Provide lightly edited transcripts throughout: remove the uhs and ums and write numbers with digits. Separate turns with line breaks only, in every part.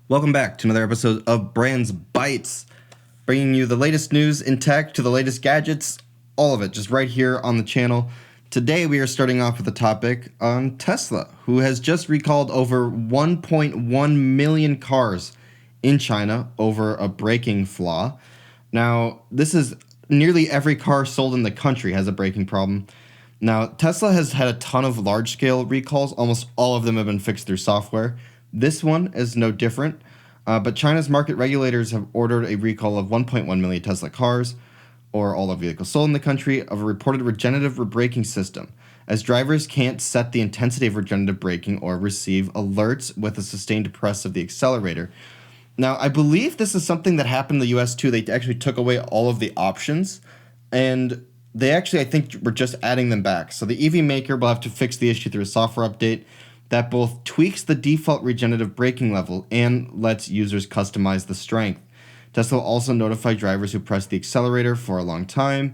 Welcome back to another episode of Brands Bites, bringing you the latest news in tech to the latest gadgets, all of it just right here on the channel. Today we are starting off with a topic on Tesla, who has just recalled over 1.1 million cars in China over a braking flaw. Now, this is nearly every car sold in the country has a braking problem. Now, Tesla has had a ton of large-scale recalls. Almost all of them have been fixed through software. This one is no different, but China's market regulators have ordered a recall of 1.1 million Tesla cars, or all the vehicles sold in the country, of a reported regenerative braking system, as drivers can't set the intensity of regenerative braking or receive alerts with a sustained press of the accelerator. Now, I believe this is something that happened in the US too. They actually took away all of the options, and they actually, I think, were just adding them back. So the EV maker will have to fix the issue through a software update that both tweaks the default regenerative braking level and lets users customize the strength. Tesla will also notify drivers who press the accelerator for a long time.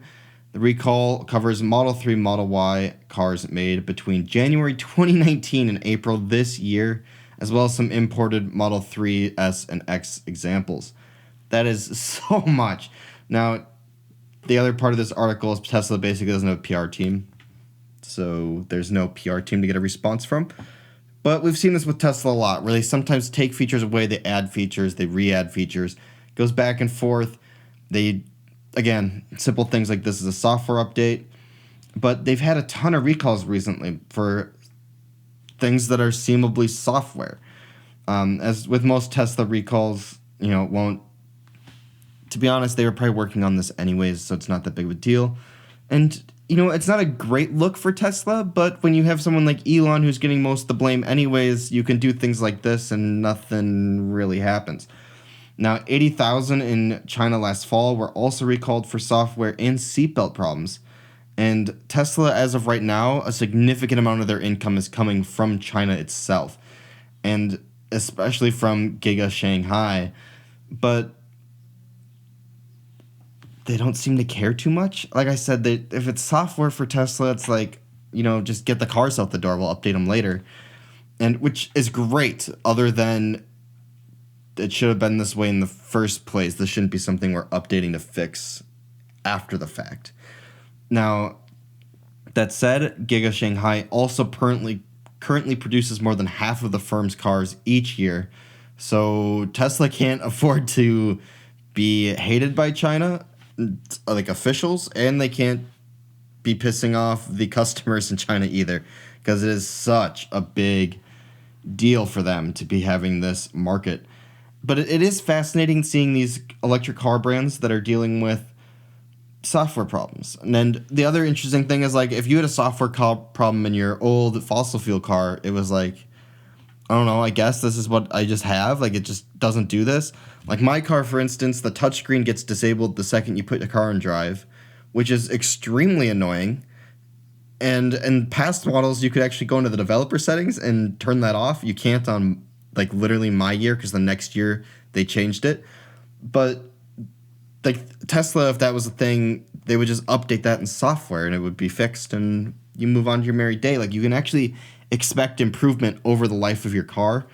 The recall covers Model 3, Model Y cars made between January 2019 and April this year, as well as some imported Model 3, S, and X examples. That is so much. Now, the other part of this article is Tesla basically doesn't have a PR team, so there's no PR team to get a response from. But we've seen this with Tesla a lot, where they sometimes take features away, they add features, they re-add features. It goes back and forth. Again, simple things like this is a software update. But they've had a ton of recalls recently for things that are seemingly software. As with most Tesla recalls, it won't... To be honest, they were probably working on this anyways, so it's not that big of a deal. And it's not a great look for Tesla, but when you have someone like Elon who's getting most of the blame anyways, you can do things like this and nothing really happens. Now, 80,000 in China last fall were also recalled for software and seatbelt problems. And Tesla, as of right now, a significant amount of their income is coming from China itself, and especially from Giga Shanghai. But they don't seem to care too much. Like I said, if it's software for Tesla, it's like, just get the cars out the door. We'll update them later. And which is great, other than it should have been this way in the first place. This shouldn't be something we're updating to fix after the fact. Now, that said, Giga Shanghai also currently produces more than half of the firm's cars each year. So Tesla can't afford to be hated by China, like officials, and they can't be pissing off the customers in China either, because it is such a big deal for them to be having this market. But it is fascinating seeing these electric car brands that are dealing with software problems. And then the other interesting thing is, like, if you had a software problem in your old fossil fuel car, it was like, I don't know, I guess this is what I just have. Like, it just doesn't do this. Like my car, for instance, the touchscreen gets disabled the second you put the car in drive, which is extremely annoying. And in past models, you could actually go into the developer settings and turn that off. You can't on, like, literally my year, because the next year they changed it. But, like, Tesla, if that was a thing, they would just update that in software and it would be fixed and you move on to your merry day. Like, you can actually expect improvement over the life of your car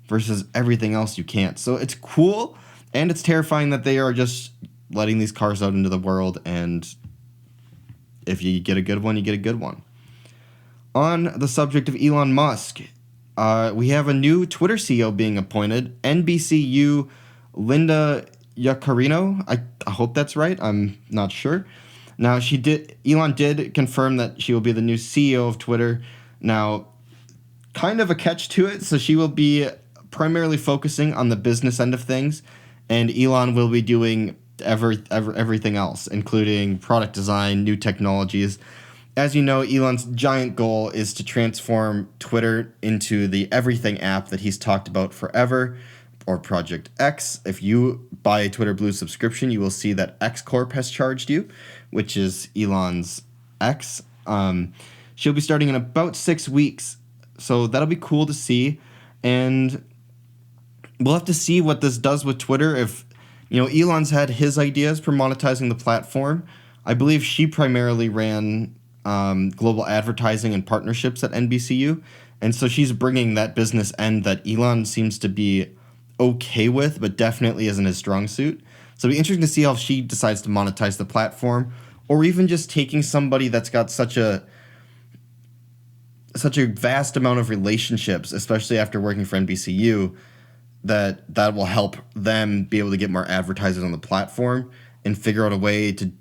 versus everything else you can't. So it's cool, and it's terrifying that they are just letting these cars out into the world, and if you get a good one, you get a good one. On the subject of Elon Musk, we have a new Twitter CEO being appointed, NBCU Linda Yaccarino. I hope that's right. I'm not sure. Now, Elon did confirm that she will be the new CEO of Twitter. Now, kind of a catch to it. So she will be primarily focusing on the business end of things, and Elon will be doing everything else, including product design, new technologies. As you know, Elon's giant goal is to transform Twitter into the everything app that he's talked about forever, or Project X. If you buy a Twitter Blue subscription, you will see that X Corp has charged you, which is Elon's X. She'll be starting in about 6 weeks. So that'll be cool to see, and we'll have to see what this does with Twitter. If, Elon's had his ideas for monetizing the platform. I believe she primarily ran global advertising and partnerships at NBCU, and so she's bringing that business end that Elon seems to be okay with, but definitely isn't his strong suit. So it'll be interesting to see how she decides to monetize the platform, or even just taking somebody that's got such a vast amount of relationships, especially after working for NBCU, that will help them be able to get more advertisers on the platform and figure out a way to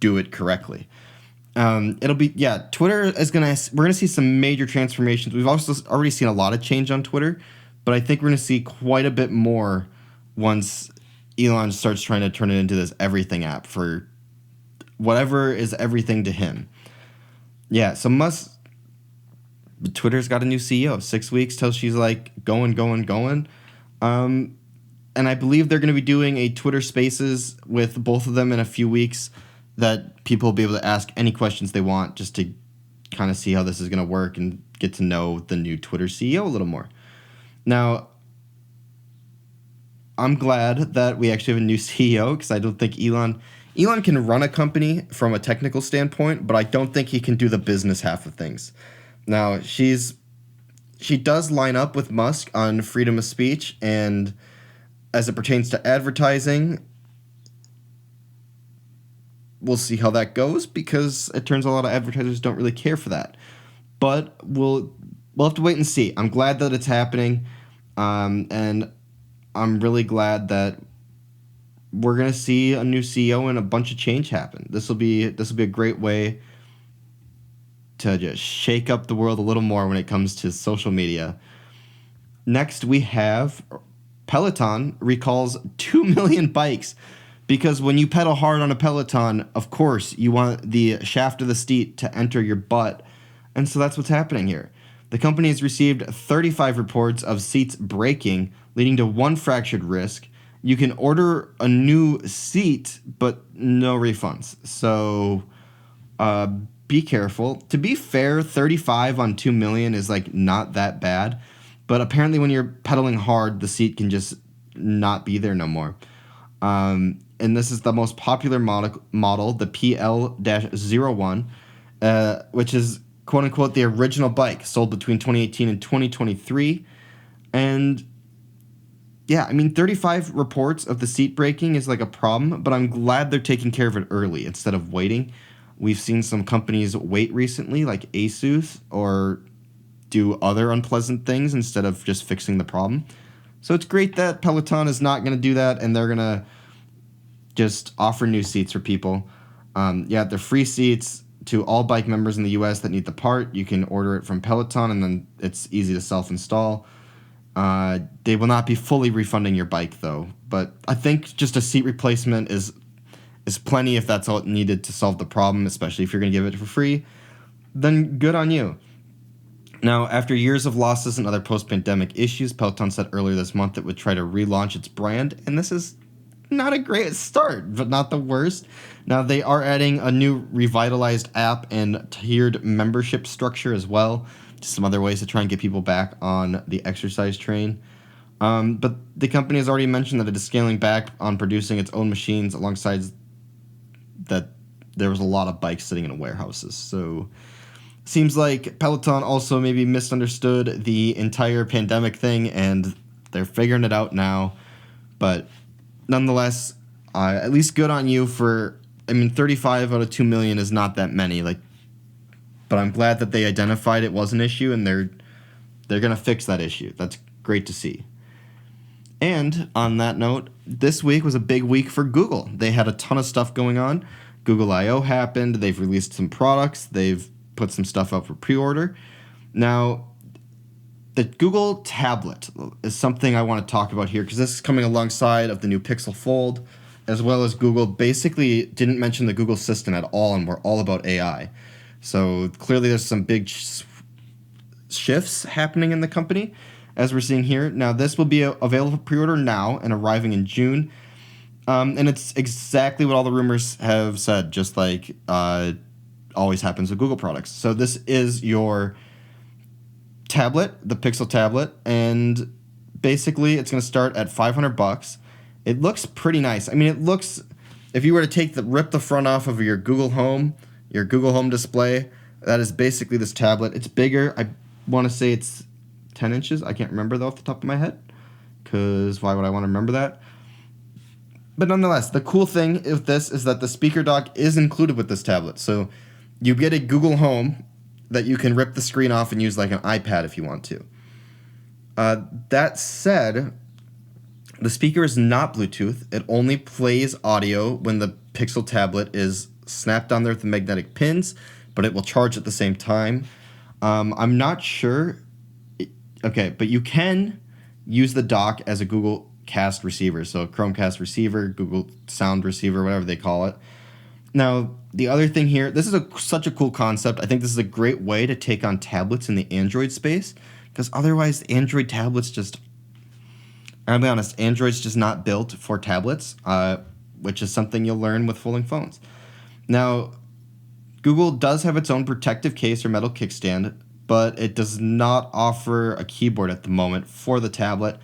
do it correctly. Twitter is we're gonna see some major transformations. We've also already seen a lot of change on Twitter, but I think we're gonna see quite a bit more once Elon starts trying to turn it into this everything app for whatever is everything to him. Yeah, so Twitter's got a new CEO. 6 weeks till she's like going. And I believe they're going to be doing a Twitter Spaces with both of them in a few weeks that people will be able to ask any questions they want just to kind of see how this is going to work and get to know the new Twitter CEO a little more. Now, I'm glad that we actually have a new CEO because I don't think Elon can run a company from a technical standpoint, but I don't think he can do the business half of things. Now, she does line up with Musk on freedom of speech, and as it pertains to advertising, we'll see how that goes because it turns out a lot of advertisers don't really care for that. But we'll have to wait and see. I'm glad that it's happening, and I'm really glad that we're gonna see a new CEO and a bunch of change happen. This will be a great way to just shake up the world a little more when it comes to social media. Next, we have Peloton recalls 2 million bikes because when you pedal hard on a Peloton, of course, you want the shaft of the seat to enter your butt. And so that's what's happening here. The company has received 35 reports of seats breaking, leading to 1 fractured wrist. You can order a new seat, but no refunds. So, be careful. To be fair, 35 on 2 million is like not that bad, but apparently when you're pedaling hard, the seat can just not be there no more. And this is the most popular model, the PL-01, which is quote unquote the original bike sold between 2018 and 2023. And yeah, I mean, 35 reports of the seat breaking is like a problem, but I'm glad they're taking care of it early instead of waiting. We've seen some companies wait recently, like Asus, or do other unpleasant things instead of just fixing the problem. So it's great that Peloton is not going to do that, and they're going to just offer new seats for people. They're free seats to all bike members in the U.S. that need the part. You can order it from Peloton, and then it's easy to self-install. They will not be fully refunding your bike, though. But I think just a seat replacement is plenty if that's all it needed to solve the problem, especially if you're going to give it for free. Then good on you. Now, after years of losses and other post-pandemic issues, Peloton said earlier this month it would try to relaunch its brand, and this is not a great start, but not the worst. Now, they are adding a new revitalized app and tiered membership structure as well, just some other ways to try and get people back on the exercise train. But the company has already mentioned that it is scaling back on producing its own machines alongside that there was a lot of bikes sitting in warehouses. So seems like Peloton also maybe misunderstood the entire pandemic thing, and they're figuring it out now. But nonetheless, at least good on you for, 35 out of 2 million is not that many. But I'm glad that they identified it was an issue, and they're going to fix that issue. That's great to see. And on that note, this week was a big week for Google. They had a ton of stuff going on. Google I/O happened. They've released some products. They've put some stuff up for pre-order. Now, the Google tablet is something I want to talk about here because this is coming alongside of the new Pixel Fold, as well as Google basically didn't mention the Google Assistant at all, and we're all about AI. So clearly there's some big shifts happening in the company, as we're seeing here. Now, this will be available for pre-order now and arriving in June. And it's exactly what all the rumors have said, just like always happens with Google products. So this is your tablet, the Pixel tablet, and basically it's going to start at $500. It looks pretty nice. It looks, if you were to rip the front off of your Google Home display, that is basically this tablet. It's bigger. I want to say it's 10 inches. I can't remember though off the top of my head. because why would I want to remember that? But nonetheless, the cool thing with this is that the speaker dock is included with this tablet. So you get a Google Home that you can rip the screen off and use like an iPad if you want to. That said, the speaker is not Bluetooth. It only plays audio when the Pixel tablet is snapped on there with the magnetic pins, but it will charge at the same time. I'm not sure. Okay, but you can use the dock as a Google Cast receiver, so Chromecast receiver, Google Sound receiver, whatever they call it. Now, the other thing here, this is such a cool concept. I think this is a great way to take on tablets in the Android space, because otherwise Android tablets just, I'll be honest, Android's just not built for tablets, which is something you'll learn with folding phones. Now, Google does have its own protective case or metal kickstand, but it does not offer a keyboard at the moment for the tablet.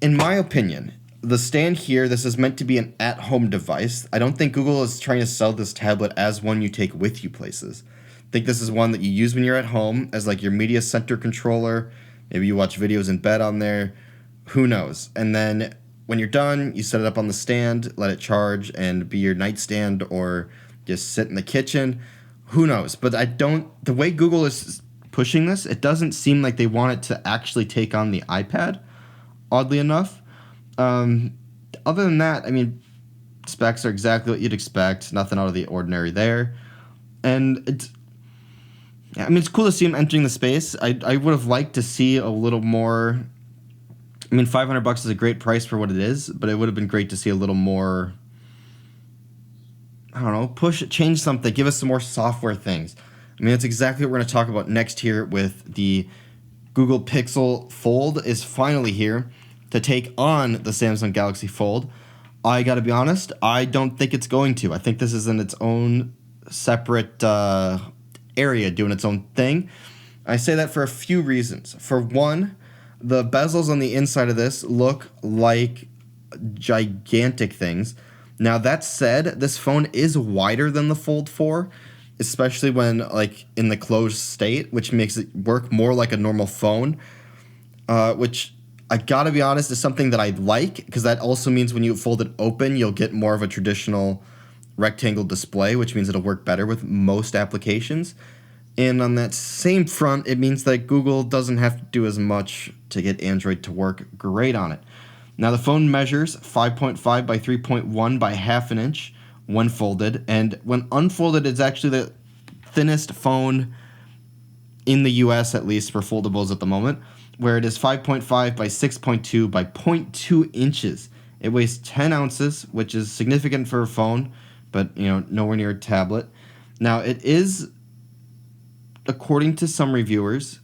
In my opinion, the stand here, this is meant to be an at-home device. I don't think Google is trying to sell this tablet as one you take with you places. I think this is one that you use when you're at home as like your media center controller. Maybe you watch videos in bed on there. Who knows? And then when you're done, you set it up on the stand, let it charge, and be your nightstand or just sit in the kitchen. Who knows? But the way Google is pushing this, it doesn't seem like they want it to actually take on the iPad, oddly enough. Other than that, I mean, specs are exactly what you'd expect. Nothing out of the ordinary there. And it's cool to see them entering the space. I would have liked to see a little more. I mean, $500 is a great price for what it is, but it would have been great to see a little more. I don't know, change something, give us some more software things. I mean, that's exactly what we're going to talk about next here with the Google Pixel Fold is finally here to take on the Samsung Galaxy Fold. I got to be honest, I don't think it's going to. I think this is in its own separate area doing its own thing. I say that for a few reasons. For one, the bezels on the inside of this look like gigantic things. Now, that said, this phone is wider than the Fold 4, especially when like in the closed state, which makes it work more like a normal phone, which I gotta be honest is something that I like, because that also means when you fold it open, you'll get more of a traditional rectangle display, which means it'll work better with most applications. And on that same front, it means that Google doesn't have to do as much to get Android to work great on it. Now, the phone measures 5.5 by 3.1 by half an inch when folded, and when unfolded, it's actually the thinnest phone in the US, at least for foldables at the moment, where it is 5.5 by 6.2 by 0.2 inches. It weighs 10 ounces, which is significant for a phone, but nowhere near a tablet. Now, it is, according to some reviewers,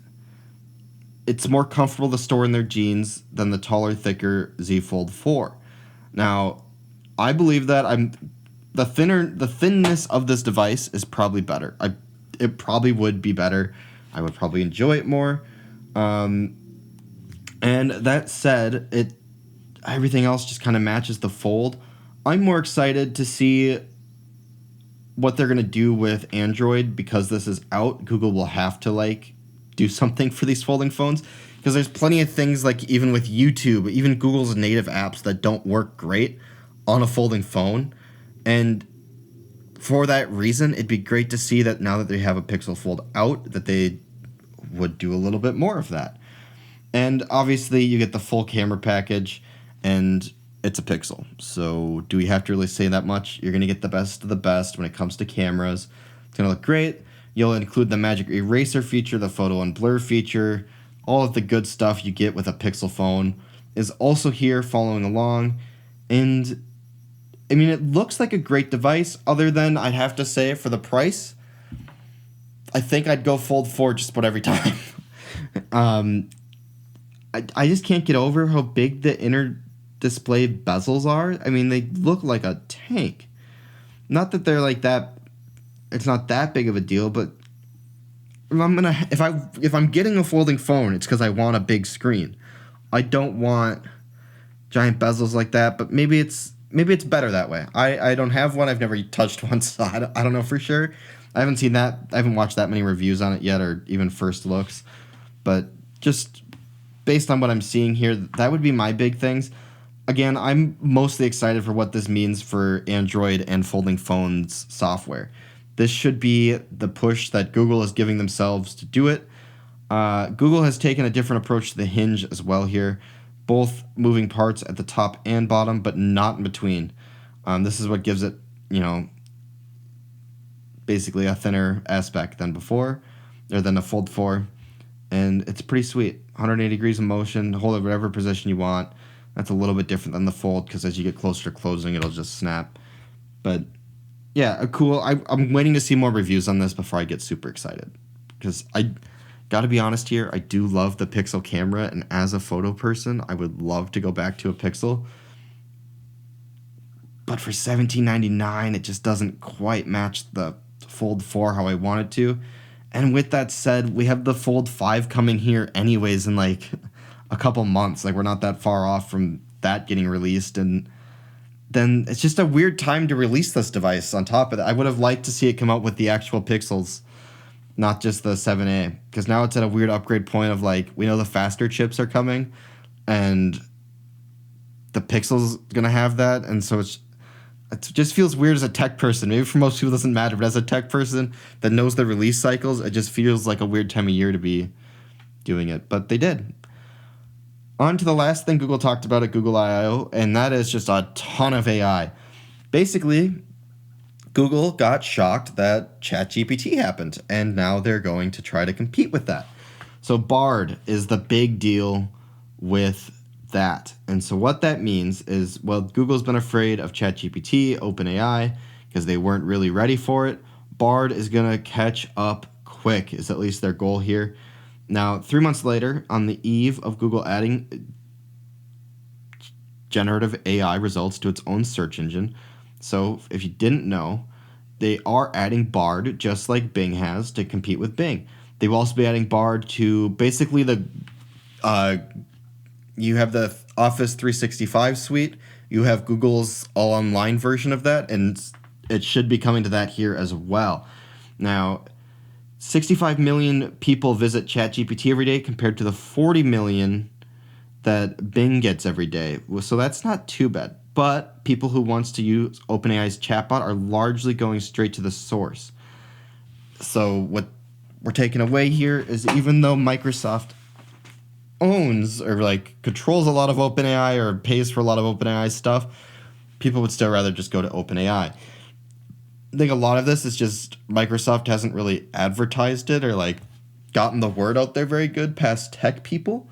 it's more comfortable to store in their jeans than the taller, thicker Z Fold 4. Now, I believe that the thinness of this device is probably better. It probably would be better. I would probably enjoy it more. And that said, everything else just kind of matches the Fold. I'm more excited to see what they're going to do with Android because this is out. Google will have to do something for these folding phones, because there's plenty of things like even with YouTube, even Google's native apps that don't work great on a folding phone. And for that reason, it'd be great to see that now that they have a Pixel Fold out, that they would do a little bit more of that. And obviously you get the full camera package, and it's a Pixel. So do we have to really say that much? You're going to get the best of the best when it comes to cameras. It's going to look great. You'll include the magic eraser feature, the photo and blur feature. All of the good stuff you get with a Pixel phone is also here following along. And, I mean, it looks like a great device, other than, I'd have to say, for the price, I think I'd go Fold 4 just about every time. I just can't get over how big the inner display bezels are. I mean, they look like a tank. Not that they're like that. It's not that big of a deal, but if I'm getting a folding phone, it's because I want a big screen. I don't want giant bezels like that, but maybe it's better that way. I don't have one. I've never touched one, so I don't know for sure. I haven't seen that. I haven't watched that many reviews on it yet, or even first looks. But just based on what I'm seeing here, that would be my big things. Again, I'm mostly excited for what this means for Android and folding phones software. This should be the push that Google is giving themselves to do it. Google has taken a different approach to the hinge as well here, both moving parts at the top and bottom, but not in between. This is what gives it, basically a thinner aspect than before, or than the Fold 4. And it's pretty sweet. 180 degrees of motion, hold it whatever position you want. That's a little bit different than the Fold, because as you get closer to closing, it'll just snap. But yeah, cool. I'm waiting to see more reviews on this before I get super excited, because I gotta be honest here, I do love the Pixel camera, and as a photo person, I would love to go back to a Pixel. But for $17.99, it just doesn't quite match the Fold 4 how I want it to. And with that said, we have the Fold 5 coming here anyways in like a couple months. Like, we're not that far off from that getting released, and then it's just a weird time to release this device on top of that. I would have liked to see it come out with the actual Pixels, not just the 7A, because now it's at a weird upgrade point of like, we know the faster chips are coming, and the Pixel's gonna have that, and so it just feels weird as a tech person. Maybe for most people it doesn't matter, but as a tech person that knows the release cycles, it just feels like a weird time of year to be doing it, but they did. On to the last thing Google talked about at Google I/O, and that is just a ton of AI. Basically, Google got shocked that ChatGPT happened, and now they're going to try to compete with that. So Bard is the big deal with that. And so what that means is, well, Google's been afraid of ChatGPT, OpenAI, because they weren't really ready for it. Bard is going to catch up quick, is at least their goal here. Now, 3 months later, on the eve of Google adding generative AI results to its own search engine, so if you didn't know, they are adding Bard, just like Bing has, to compete with Bing. They will also be adding Bard to basically you have the Office 365 suite, you have Google's all-online version of that, and it should be coming to that here as well. Now, 65 million people visit ChatGPT every day compared to the 40 million that Bing gets every day. So that's not too bad. But people who wants to use OpenAI's chatbot are largely going straight to the source. So what we're taking away here is, even though Microsoft owns or like controls a lot of OpenAI or pays for a lot of OpenAI stuff, people would still rather just go to OpenAI. I think a lot of this is just Microsoft hasn't really advertised it or like gotten the word out there very good past tech people,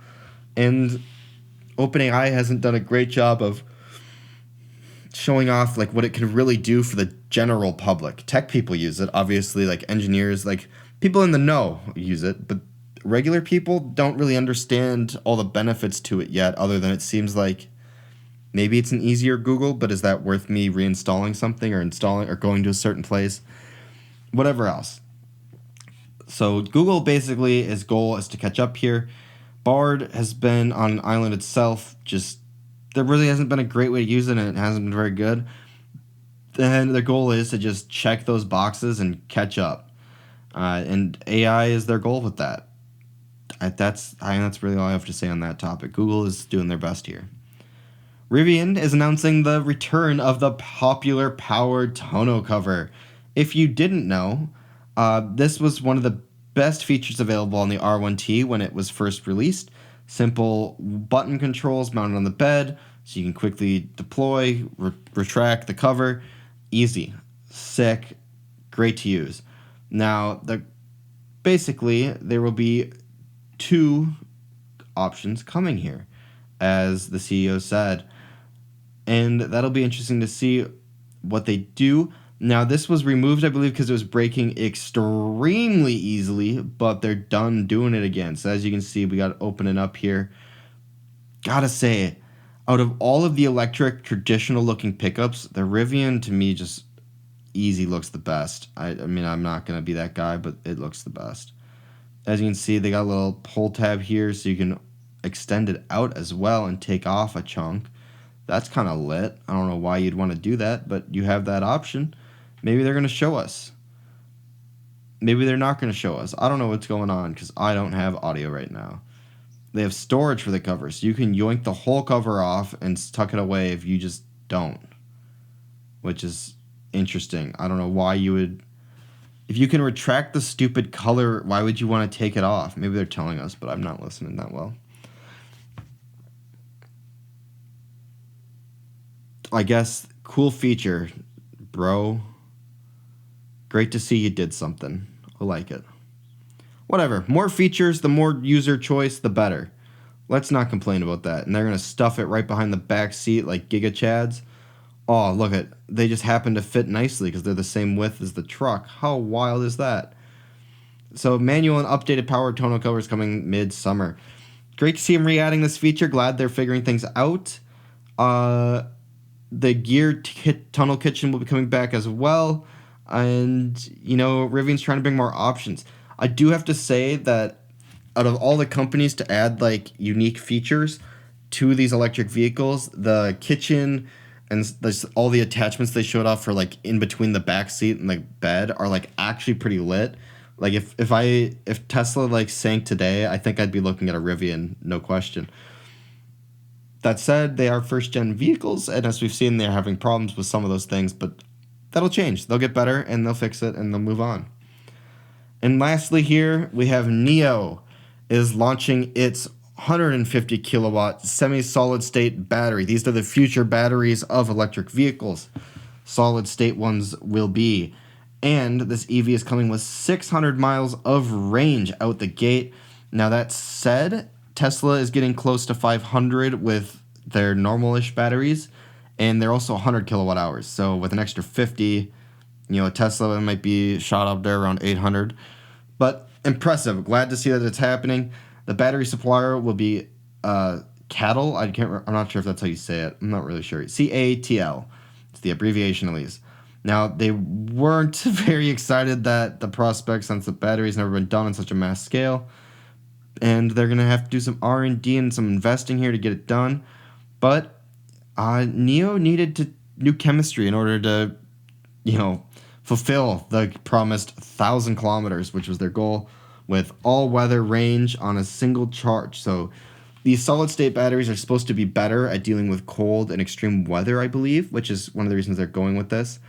and OpenAI hasn't done a great job of showing off like what it can really do for the general public. Tech people use it, obviously, like engineers, like people in the know use it, but regular people don't really understand all the benefits to it yet, other than it seems like maybe it's an easier Google, but is that worth me reinstalling something or installing or going to a certain place? Whatever else. So Google basically, his goal is to catch up here. Bard has been on an island itself. Just there really hasn't been a great way to use it, and it hasn't been very good. And their goal is to just check those boxes and catch up. And AI is their goal with that. That's really all I have to say on that topic. Google is doing their best here. Rivian is announcing the return of the popular powered tonneau cover. If you didn't know, this was one of the best features available on the R1T when it was first released. Simple button controls mounted on the bed, so you can quickly deploy, retract the cover. Easy, sick, great to use. Now, basically, there will be two options coming here, as the CEO said. And that'll be interesting to see what they do. Now, this was removed, I believe, because it was breaking extremely easily, but they're done doing it again. So as you can see, we got to open it up here. Gotta say, out of all of the electric traditional-looking pickups, the Rivian, to me, just easy looks the best. I mean, I'm not going to be that guy, but it looks the best. As you can see, they got a little pull tab here, so you can extend it out as well and take off a chunk. That's kind of lit. I don't know why you'd want to do that, but you have that option. Maybe they're going to show us. Maybe they're not going to show us. I don't know what's going on because I don't have audio right now. They have storage for the cover, so you can yoink the whole cover off and tuck it away if you just don't, which is interesting. I don't know why you would. If you can retract the stupid color, why would you want to take it off? Maybe they're telling us, but I'm not listening that well. I guess cool feature, bro. Great to see you did something. I like it. Whatever. More features, the more user choice, the better. Let's not complain about that. And they're going to stuff it right behind the back seat like Giga Chads. Oh, look at. They just happen to fit nicely because they're the same width as the truck. How wild is that? So manual and updated power tonal covers coming mid-summer. Great to see them re-adding this feature. Glad they're figuring things out. The gear tunnel kitchen will be coming back as well. And, Rivian's trying to bring more options. I do have to say that out of all the companies to add, like, unique features to these electric vehicles, the kitchen and all the attachments they showed off for, like, in between the back seat and the bed are, like, actually pretty lit. Like, if Tesla, like, sank today, I think I'd be looking at a Rivian, no question. That said, they are first-gen vehicles, and as we've seen, they're having problems with some of those things, but that'll change. They'll get better, and they'll fix it, and they'll move on. And lastly here, we have NIO is launching its 150 kilowatt semi-solid state battery. These are the future batteries of electric vehicles. Solid state ones will be. And this EV is coming with 600 miles of range out the gate. Now that said, Tesla is getting close to 500 with their normal-ish batteries, and they're also 100 kilowatt hours. So with an extra 50, Tesla might be shot up there around 800. But impressive. Glad to see that it's happening. The battery supplier will be Cattle. I'm not sure if that's how you say it. I'm not really sure. CATL. It's the abbreviation at least. Now, they weren't very excited that the prospect, since the battery's never been done on such a mass scale, and they're going to have to do some R&D and some investing here to get it done. But NIO needed new chemistry in order to, fulfill the promised 1,000 kilometers, which was their goal, with all-weather range on a single charge. So these solid-state batteries are supposed to be better at dealing with cold and extreme weather, I believe, which is one of the reasons they're going with this.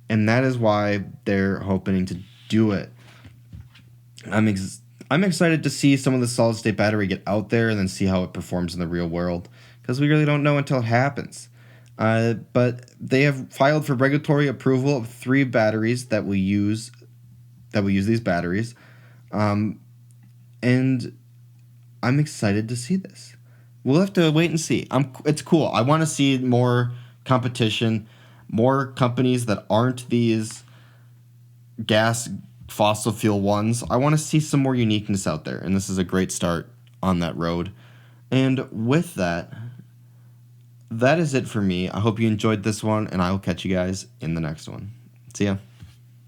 And that is why they're hoping to do it. I'm excited to see some of the solid-state battery get out there and then see how it performs in the real world, because we really don't know until it happens. But they have filed for regulatory approval of 3 batteries that will use these batteries, and I'm excited to see this. We'll have to wait and see. It's cool. I want to see more competition, more companies that aren't these gas fossil fuel ones. I want to see some more uniqueness out there, and this is a great start on that road. And with that is it for me. I hope you enjoyed this one, and I will catch you guys in the next one. See ya.